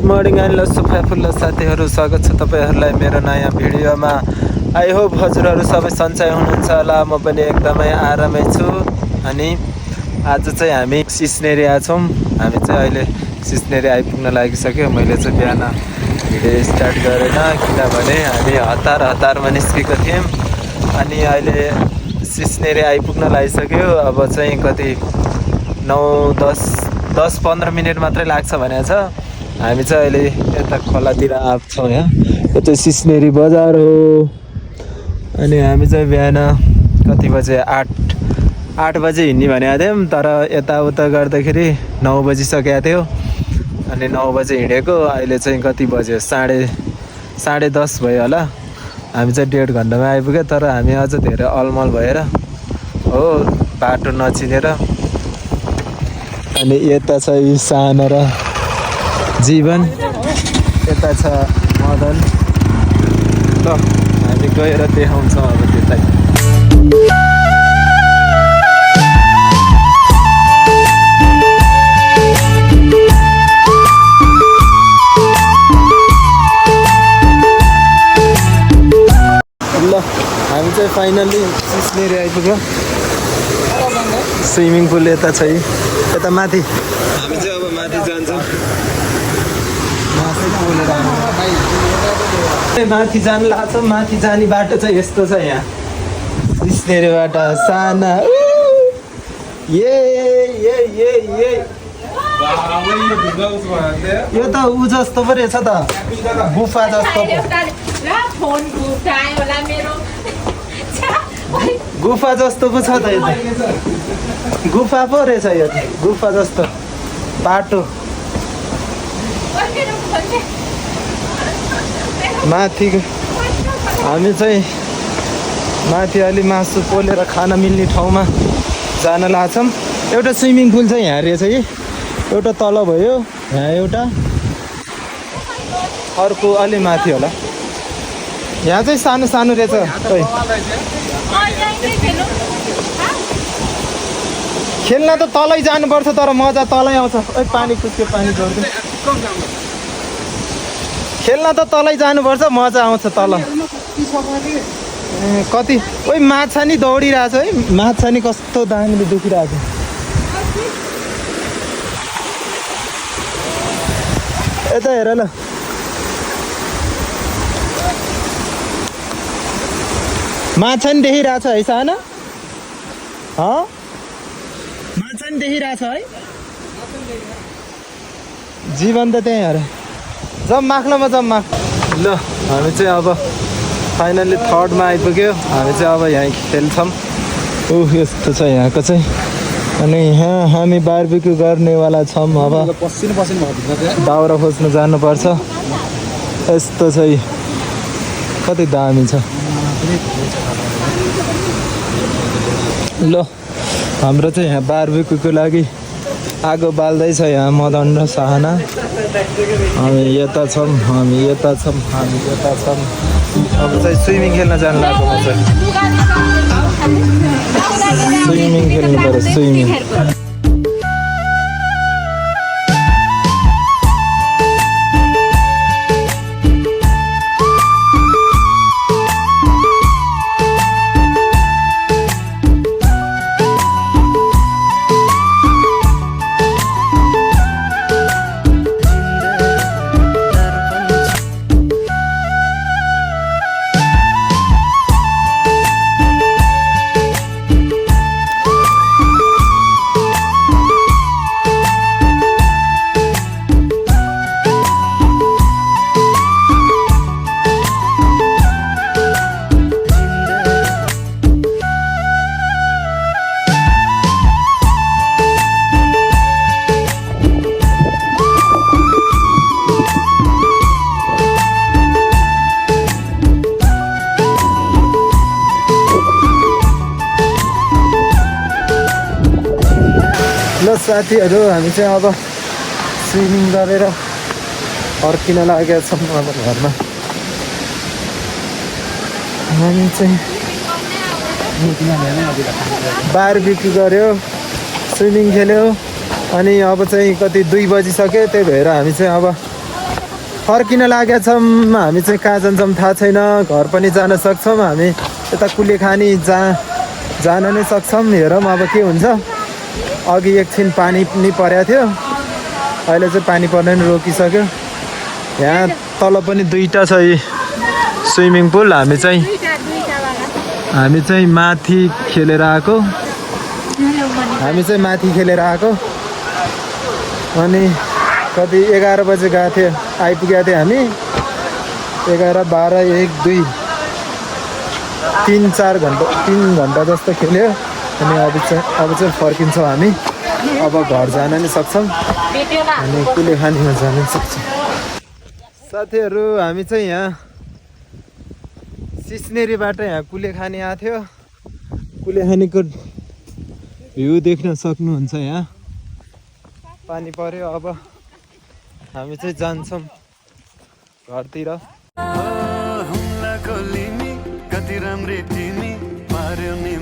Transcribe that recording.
Morning and सुफाफुल्ल साथीहरू, स्वागत छ तपाईँहरूलाई मेरो नयाँ भिडियोमा। आई होप हजुरहरू सबै सन्चै हुनुहुन्छ होला। म पनि एकदमै आरामै छु। अनि आज चाहिँ हामी सिस्नेरी छौँ। हामी चाहिँ अहिले सिस्नेरी आइपुग्न लागिसक्यो। मैले चाहिँ बिहान भिडियो स्टार्ट गरेन, किनभने हामी हतारमा निस्केको थियौँ। अनि अहिले सिस्नेरी आइपुग्न लागिसक्यो। अब चाहिँ कति 9-10-15 मिनट मात्रै लाग्छ भनेको छ। हामी चाहिँ अहिले यता खोलातिर आएको छौँ। यहाँ यो चाहिँ सिस्नेरी बजार हो। अनि हामी चाहिँ बिहान कति बजे 8 बजे हिँड्ने भनेको थियौँ, तर यताउता गर्दाखेरि 9 बजिसकेको थियो। अनि 9 बजे हिँडेको, अहिले चाहिँ कति बज्यो, 10:30 भयो होला। हामी चाहिँ 1.5 घन्टामा आइपुग्यो, तर हामी अझ धेरै अलमल भएर हो बाटो नचिनेर। अनि यता छ सानो र जीवन, यता छ मदन। ल हामी गएर देखाउँछौँ अब त्यतै। ल हामी चाहिँ फाइनल्ली सिस्नेरी आइपुग्यो। स्विमिङ पुल यता छ, यता माथि। हामी चाहिँ अब माथि जान्छौँ। माथि जानु लाग्छ। माथि जाने बाटो चाहिँ यस्तो छ। यहाँ सिस्नेरीबाट साना यो त ऊ जस्तो पो रहेछ त, गुफा जस्तो। गुफा जस्तो पो छ त, यो त गुफा पो रहेछ। यो त गुफा जस्तो बाटो। माथि हामी चाहिँ माथि अलि मासु पोलेर खान मिल्ने ठाउँमा जान लाग्छौँ। एउटा स्विमिङ पुल चाहिँ यहाँ रहेछ कि, एउटा तल भयो, यहाँ एउटा, अर्को अलि माथि होला। यहाँ चाहिँ सानो सानो रहेछ। खेल्न त तलै जानुपर्छ, तर मजा तलै आउँछ। पानी कुद्यो, पानी जोड्दै। खेल्न त तलै जानुपर्छ, मजा आउँछ तल। कति माछा नि दौडिरहेछ है। माछा नि कस्तो दामीले दुखिरहेछ। यता हेर ल, माछा नि देखिरहेछ है सानो। माछा नि देखिरहेछ है। जीवन त त्यहीँ अरे। जम्माख्लोमा जम्मा। ल हामी चाहिँ अब फाइनल्ली 3rdमा आइपुग्यो। हामी चाहिँ अब यहाँ खेल्छौँ। यस्तो छ यहाँको चाहिँ। अनि यहाँ हामी बारबिक्यू गर्नेवाला छौँ। अब दाउरा खोज्नु जानुपर्छ। यस्तो छ, कति दामी छ। ल हाम्रो चाहिँ यहाँ बारबिक्यूको लागि आगो बाल्दैछ। यहाँ मदन र साहना। हामी यता छौँ, हामी यता छौँ, हामी यता छौँ। अब चाहिँ स्विमिङ खेल्न जानु लाग्यो। म चाहिँ स्विमिङ खेल्नु पऱ्यो, स्विमिङ। ल साथीहरू, हामी चाहिँ अब स्विमिङ गरेर फर्किन लागेका छौँ अब घरमा। हामी चाहिँ बारबिक्यू गऱ्यो, स्विमिङ खेल्यो, अनि अब चाहिँ कति 2 बजिसक्यो। त्यही भएर हामी चाहिँ अब फर्किन लागेका छौँ। हामी चाहिँ कहाँ जान्छौँ थाहा छैन। घर पनि जान सक्छौँ हामी। यता कुलेखानी जान नै सक्छौँ। हेरौँ अब के हुन्छ। अघि एकछिन पानी पनि परेको थियो, अहिले चाहिँ पानी पर्ने नि रोकिसक्यो। यहाँ तल पनि दुईवटा छ स्विमिङ पुल। हामी चाहिँ माथि खेलेर आएको। अनि कति 11 बजे गएको थियो, आइपुगेको थियो हामी। 11, 12, 1, 2, 3, 4 घन्टा 3 घन्टा जस्तो खेल्यो। अनि अब चाहिँ फर्किन्छौँ हामी। अब घर जान नि सक्छौँ अनि कुलेखानीमा जान नि सक्छौँ। साथीहरू हामी चाहिँ यहाँ सिस्नेरीबाट यहाँ कुलेखानी आएको थियो। कुलेखानीको भ्यू देख्न सक्नुहुन्छ। यहाँ पानी पर्यो। अब हामी चाहिँ जान्छौँ घरतिर। हुम्लाको लिमी कति राम्री तिमी पार्यो नि